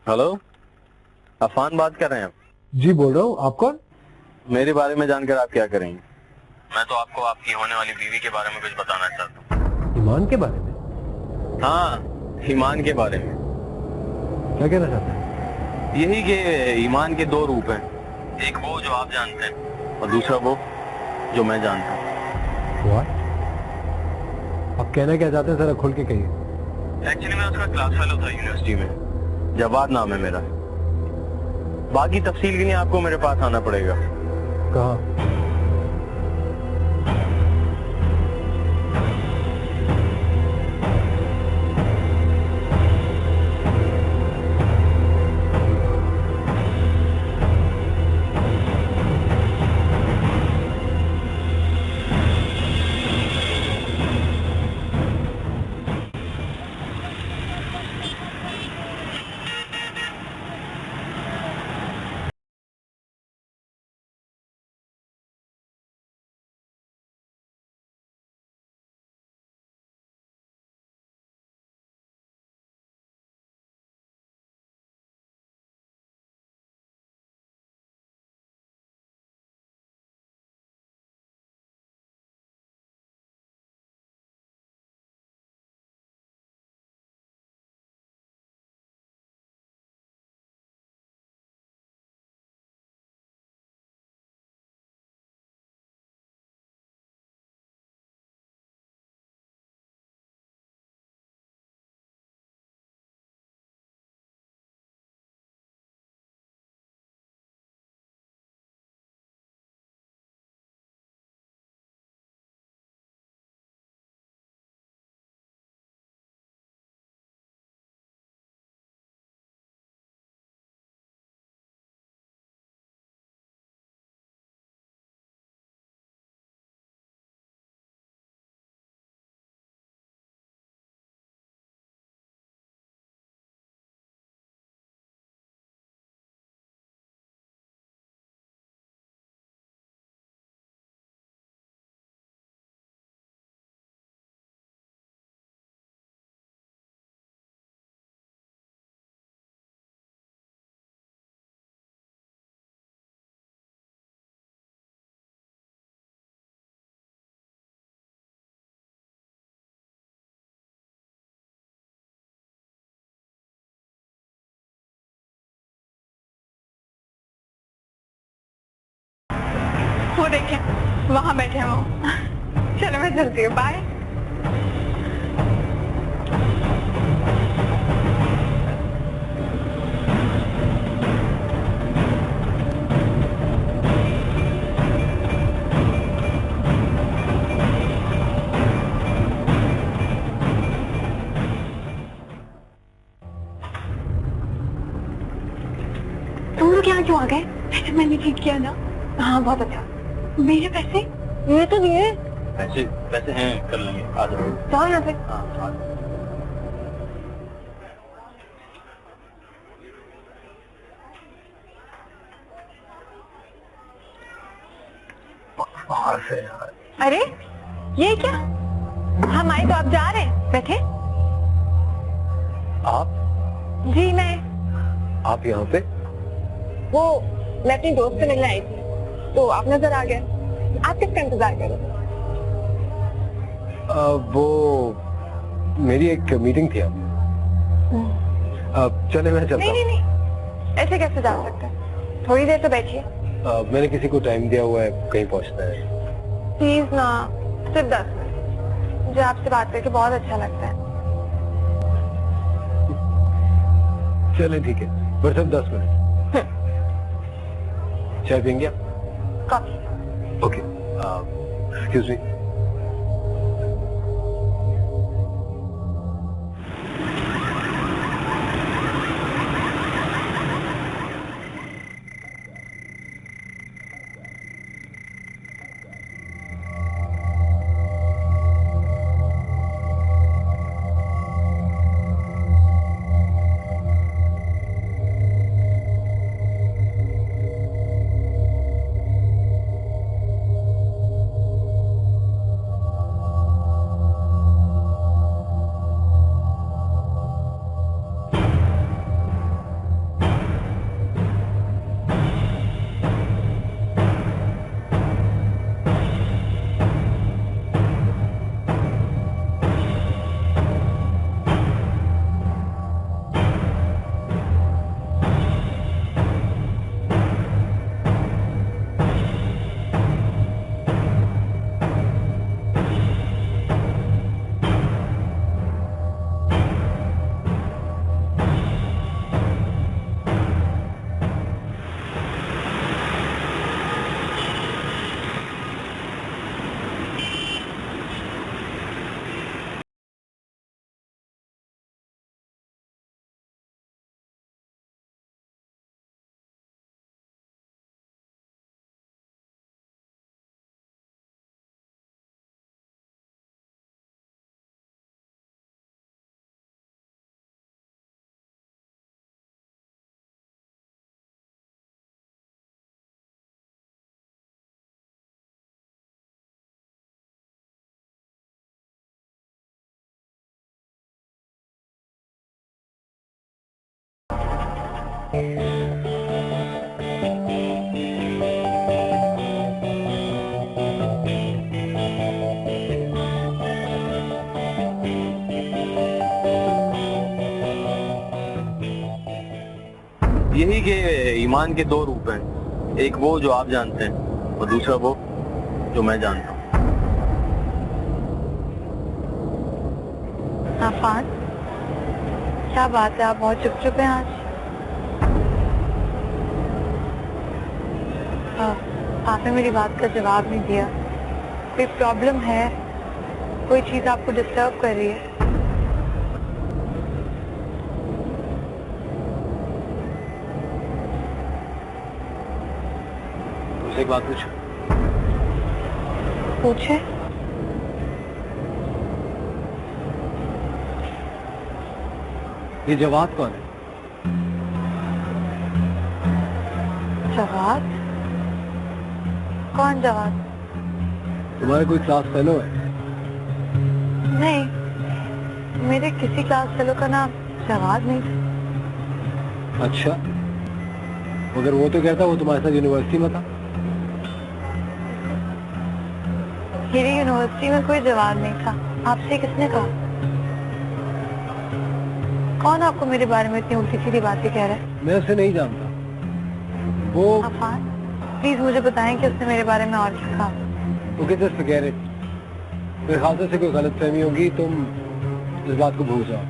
Hello, Affan बात कर रहे हैं आप? जी बोल रहा हूँ। आप कौन? मेरे बारे में जानकर आप क्या करेंगे? मैं तो आपको आपकी होने वाली बीवी के बारे में कुछ बताना चाहता हूँ। ईमान के बारे में? हाँ, ईमान के बारे में। क्या कहना चाहते हैं? यही कि ईमान के दो रूप हैं, एक वो जो आप जानते हैं और दूसरा वो जो मैं जानता हूँ। What? आप कहना क्या चाहते हैं, जरा खुल के कहिए। एक्चुअली मैं उसका क्लास फेलो था यूनिवर्सिटी में, जवाद नाम है मेरा। बाकी तफसील के लिए आपको मेरे पास आना पड़ेगा। कहाँ? वो देखें, वहां बैठे हैं वो। चलो मैं चलती हूँ, बाय। तुम लोग यहाँ क्यों आ गए? वैसे मैंने ठीक किया ना? हाँ बहुत अच्छा। मेरे पैसे? ये तो दिए। पैसे पैसे हैं, कर लेंगे। आ जाओ। जाओ यहाँ से। हाँ, आ जाओ। बाहर से यार। अरे ये क्या? हम आए तो आप जा रहे हैं? बैठे। आप? जी मैं। आप यहाँ पे? वो मैं अपनी दोस्त से मिलने आई थी तो आप नजर आ गए। आप किसका इंतजार कर रहे हो? वो मेरी एक मीटिंग थी। अब चले, मैं चलता नहीं नहीं हूँ। नहीं, ऐसे कैसे जा सकते हैं? थोड़ी देर तो बैठिए। मैंने किसी को टाइम दिया हुआ है, कहीं पहुँचना है। प्लीज ना, सिर्फ 10 मिनट। मुझे आपसे बात करके बहुत अच्छा लगता है। चले ठीक है, बस सिर्फ 10 मिनट। चाय पियेंगे आप? कॉफी। Okay, excuse me. यही के ईमान के दो रूप हैं, एक वो जो आप जानते हैं और दूसरा वो जो मैं जानता हूँ। आफान, क्या बात है, आप बहुत चुप चुप हैं आज। आपने मेरी बात का जवाब नहीं दिया। कोई प्रॉब्लम है? कोई चीज आपको डिस्टर्ब कर रही है? एक बात पूछ। पूछे। ये जवाब कौन है? जवाब? कौन जवाब? तुम्हारा कोई क्लास फेलो है? नहीं, मेरे किसी क्लास फेलो का नाम जवाब नहीं था। अच्छा, मगर वो तो कहता वो तुम्हारे साथ यूनिवर्सिटी में था। मेरी यूनिवर्सिटी में कोई जवाब नहीं था। आपसे किसने कहा? कौन आपको मेरे बारे में इतनी उल्टी सीधी बातें कह रहा है? मैं उसे नहीं जानता। वो आफान, प्लीज मुझे बताएं कि उसने मेरे बारे में और क्या कहा। Okay, just forget it. मेरे ख्याल से कोई गलतफहमी होगी, तुम इस बात को भूल जाओ।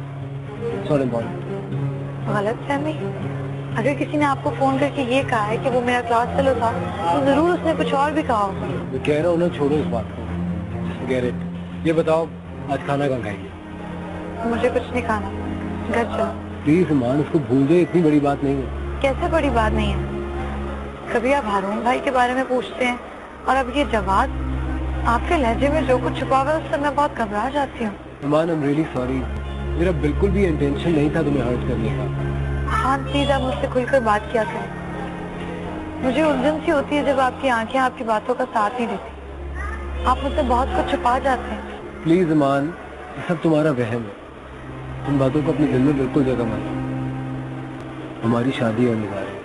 It's not important. गलतफहमी? अगर किसी ने आपको फोन करके ये कहा है कि वो मेरा क्लास फेलो था, तो जरूर उसने कुछ और भी कहा होगा। मैं कह रहा हूँ ना, छोड़ो इस बात को। Just forget it. ये बताओ, आज खाना कहाँ खाएंगे? मुझे कुछ नहीं खाना, घर चलो। प्लीज ईमान, उसको भूल जाए, इतनी बड़ी बात नहीं है। कैसे बड़ी बात नहीं है? कभी आप हारून भाई के बारे में पूछते हैं और अब ये जवाब। आपके लहजे में जो कुछ छुपा हुआ है उससे मैं बहुत घबरा जाती हूँ। ईमान, आई एम रियली सॉरी। मेरा बिल्कुल भी इंटेंशन नहीं था तुम्हें हर्ट करने का। हाँ प्लीज, आप मुझसे खुलकर बात किया करें। मुझे उलझन सी होती है जब आपकी आंखें आपकी बातों का साथ नहीं देती। आप मुझसे बहुत कुछ छुपा जाते हैं। प्लीज ईमान, ये सब तुम्हारा वहम है। इन बातों को अपने दिल में बिल्कुल जगह मत दो। हमारी शादी होने जा रही है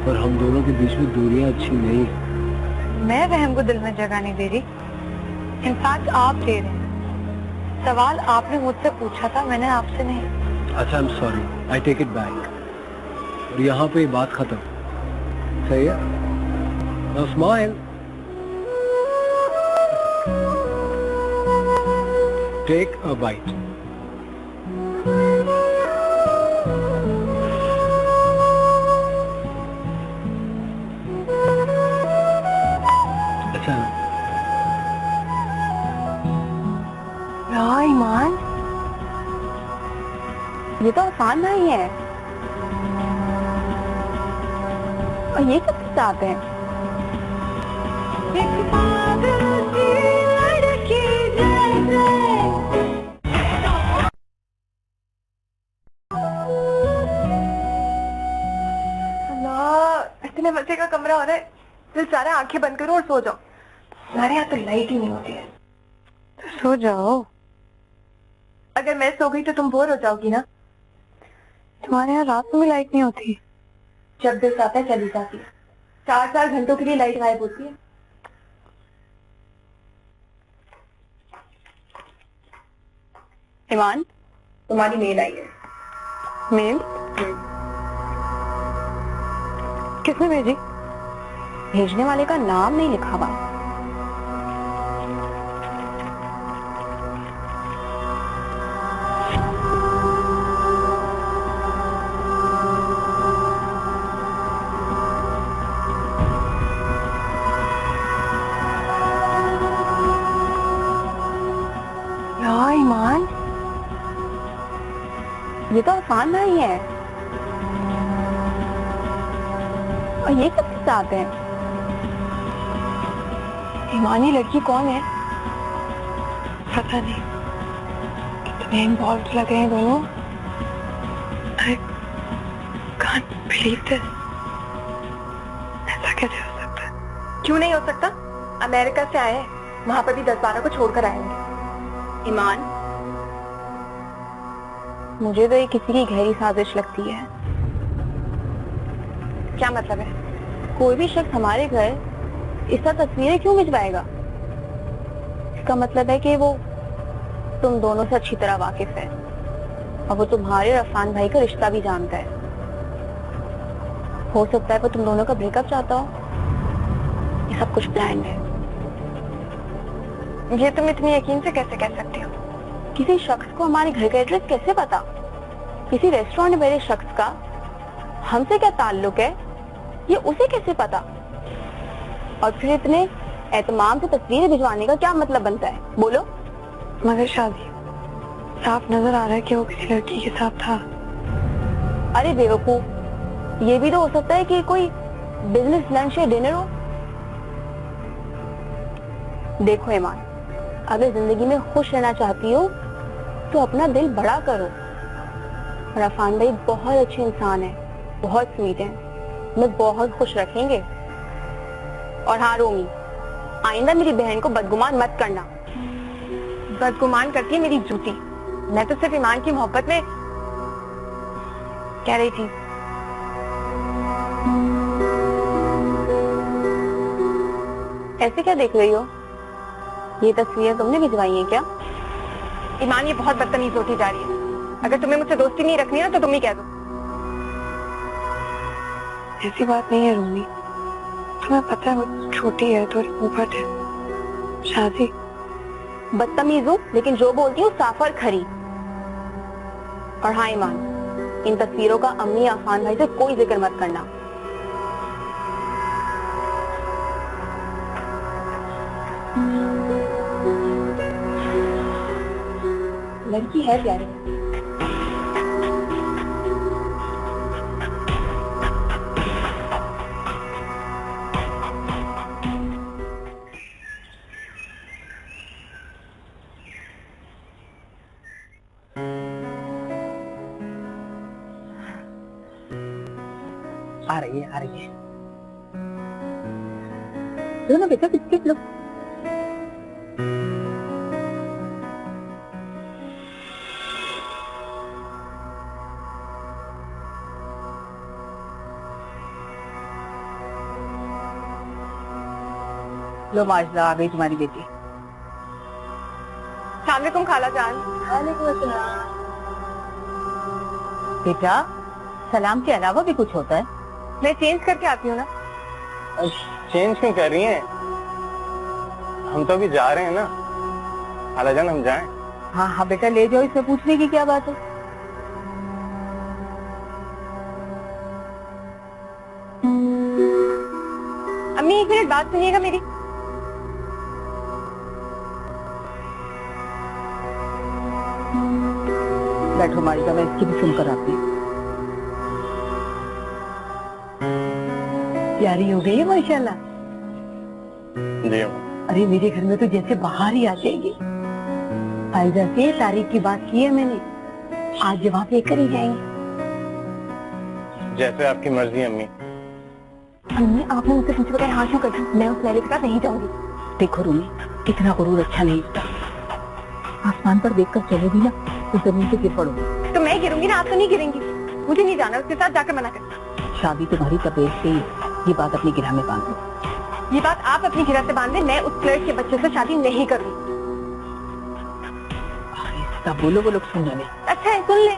और हम दोनों के बीच में दूरियां अच्छी नहीं है। मैं वहम को दिल में जगह नहीं दे रही। इनफैक्ट आप दे रहे हैं। सवाल आपने मुझसे पूछा था, मैंने आपसे नहीं। अच्छा, I am sorry, I take it back. और यहाँ पे बात खत्म। सही है? Now smile. Take a bite. अच्छा यार ईमान, ये तो आसान नहीं है। और ये कब से आते हैं? एक पागल सी लड़की जैसे। अल्लाह, इतने बच्चे का कमरा हो रहा है। दिल सारे आंखें बंद करो और सो जाओ। हमारे यहाँ तो लाइट ही नहीं होती है। तो सो जाओ। अगर मैं सो गई तो तुम बोर हो जाओगी ना। तुम्हारे यहाँ रात में भी लाइट नहीं होती? जब दिल आता है चली जाती है। 4-4 घंटों के लिए लाइट गायब होती है। ईमान, तुम्हारी मेल आई है। मेल? किसने भेजी? भेजने वाले का नाम नहीं लिखा हुआ। ईमान, ये तो आसान नहीं है। और ये कब से आते हैं? ईमानी लड़की कौन है? पता नहीं, कितने इन्वॉल्व लगे हैं दोनों। I can't believe this। ऐसा कैसे हो सकता है? क्यों नहीं हो सकता? अमेरिका से आए हैं, वहां पर भी 10-12 को छोड़कर आएंगे। ईमान, मुझे तो ये किसी की गहरी साजिश लगती है। क्या मतलब है? कोई भी शख्स हमारे घर इस तरह तस्वीरें क्यों भिजवाएगा? इसका मतलब है कि वो तुम दोनों से अच्छी तरह वाकिफ है और वो तुम्हारे और अफान भाई का रिश्ता भी जानता है। हो सकता है वो तुम दोनों का ब्रेकअप चाहता हो। ये सब कुछ प्लान है। ये तुम इतनी यकीन से कैसे कह सकती हो? किसी शख्स को हमारे घर का एड्रेस कैसे पता? किसी रेस्टोरेंट में मेरे शख्स का हमसे क्या ताल्लुक है ये उसे कैसे पता? और फिर इतने एहतमाम से तस्वीरें भिजवाने का क्या मतलब बनता है? बोलो। मगर शादी साफ नजर आ रहा है कि वो किसी लड़की के साथ था। अरे बेवकूफ, ये भी तो हो सकता है कि कोई बिजनेस लंच या डिनर हो। देखो ईमान, अगर जिंदगी में खुश रहना चाहती हो तो अपना दिल बड़ा करो। और अफान भाई बहुत अच्छे इंसान है, बहुत स्वीट है, हमें बहुत खुश रखेंगे। और हाँ रोमी, आइंदा मेरी बहन को बदगुमान मत करना। बदगुमान करती है मेरी जूती। मैं तो सिर्फ ईमान की मोहब्बत में कह रही थी। ऐसे क्या देख रही हो? ये तस्वीरें तुमने भिजवाई हैं क्या? ईमान, ये बहुत बदतमीज होती जा रही है। अगर तुम्हें मुझसे दोस्ती नहीं रखनी है ना तो तुम ही कह दो। ऐसी बात नहीं है रूमी, तुम्हें पता है वो छोटी है, थोड़ी मुफत है। शादी बदतमीज हूँ लेकिन जो बोलती हूँ साफ और खरी। और हाँ ईमान, इन तस्वीरों का अम्मी या अफान भाई से कोई जिक्र मत करना। लड़की है प्यारी। आ रही है लो ना बेटा, बिस्किट लो। लो माजदा, आ गई तुम्हारी बेटी। सलाम खाला जान। बेटा, सलाम के अलावा भी कुछ होता है? मैं चेंज करके आती हूँ ना। चेंज क्यों कर रही हैं? हम तो अभी जा रहे हैं ना। खाला जान, हम जाएं? हाँ हाँ बेटा, ले जाओ। इसमें पूछने की क्या बात है? अम्मी एक मिनट बात सुनिएगा मेरी। बैठो माजदा, मैं इसकी भी सुनकर आती हूँ। प्यारी हो गई है माशाल्लाह। जी। अरे मेरे घर में तो जैसे बाहर ही आ जाएगी। फायदा से तारीख की बात की है मैंने, आज जवाब लेकर ही जाएंगे। जैसे आपकी मर्जी अम्मी। अम्मी आपने मुझसे पूछे बगैर हाँ क्यों कर दी? मैं उस लड़के के साथ नहीं जाऊंगी। देखो रूमी, इतना गुरूर अच्छा नहीं होता। आसमान पर देखकर चलोगी ना तो जमीन से गिर पड़ोगी। तो मैं गिरूंगी ना, आप तो नहीं गिरेंगी। मुझे नहीं जाना, उसके साथ जाकर मना कर। शादी तुम्हारी तबीयत से ही, ये बात अपनी गिरह में बांध दो। ये बात आप अपनी गिरह से बांध दें। मैं उस क्लर्क के बच्चे से शादी नहीं करूंगी। सब बोलो, वो लोग सुन रहे। अच्छा है, सुन ले।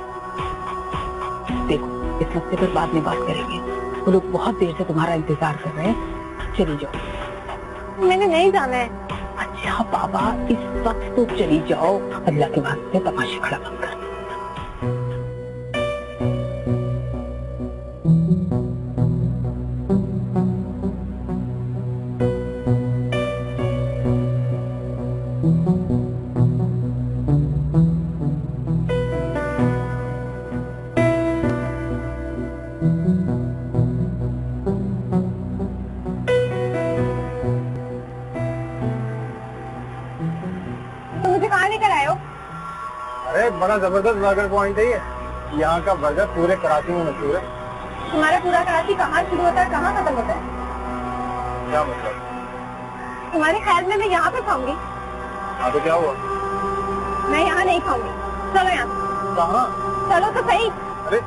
देखो, इस मसले पर बाद में बात करेंगे। वो लोग बहुत देर से तुम्हारा इंतजार कर रहे हैं। चली जाओ। मैंने नहीं जाना है। अच्छा बाबा, इस वक्त तो चली जाओ। अल्लाह के वास्ते तमाशे खड़ा मत कर। मुझे कहाँ लेकर आए हो? अरे बड़ा जबरदस्त बर्गर पॉइंट है ये। यहाँ का बर्गर पूरे कराची में मशहूर है। तुम्हारा पूरा कराची कहाँ शुरू होता है, कहाँ खत्म होता है? क्या मतलब? तुम्हारे ख्याल में मैं यहाँ पे खाऊंगी? हाँ तो क्या हुआ? मैं यहाँ नहीं खाऊंगी। चलो यहाँ। कहाँ? चलो तो सही। अरे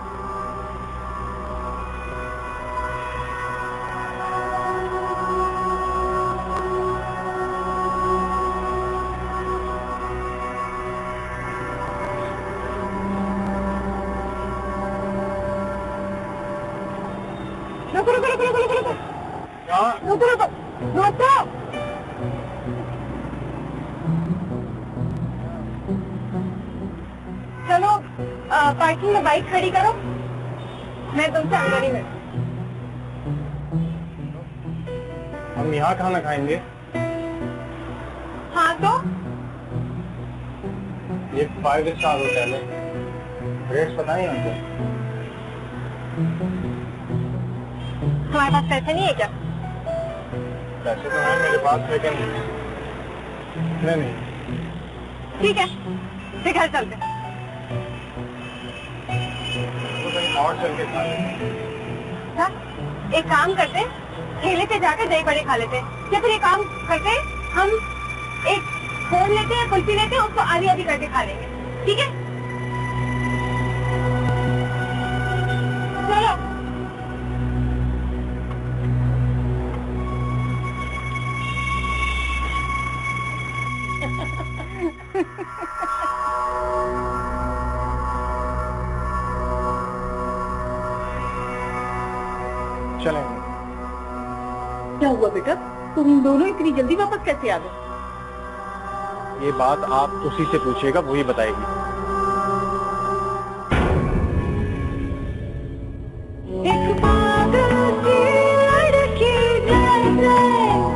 रुको रुको रुको रुको रुको रुको रुको रुको रुको। चलो पार्किंग में बाइक खड़ी करो, मैं तुमसे अंदर ही मिलूं। हम यहाँ खाना खाएंगे। हाँ तो ये 5 स्टार होटल है, रेट्स बताएं हमको। तुम्हारे पास पैसे नहीं है क्या? पैसे तो हैं मेरे पास, लेकिन नहीं। ठीक है, फिर घर चलते हैं। तो कहीं और चल के खा लेंगे। हाँ, एक काम करते, ठेले पे जाकर दही बड़े खा लेते, या फिर एक काम करते, हम एक फोन लेते हैं, कुल्फी लेते हैं, उसको आधी आधी करके खा लेंगे, ठीक है? चलो। चलेंगे। क्या हुआ बेटा, तुम दोनों इतनी जल्दी वापस कैसे आ गए? ये बात आप उसी से पूछिएगा, वही बताएगी।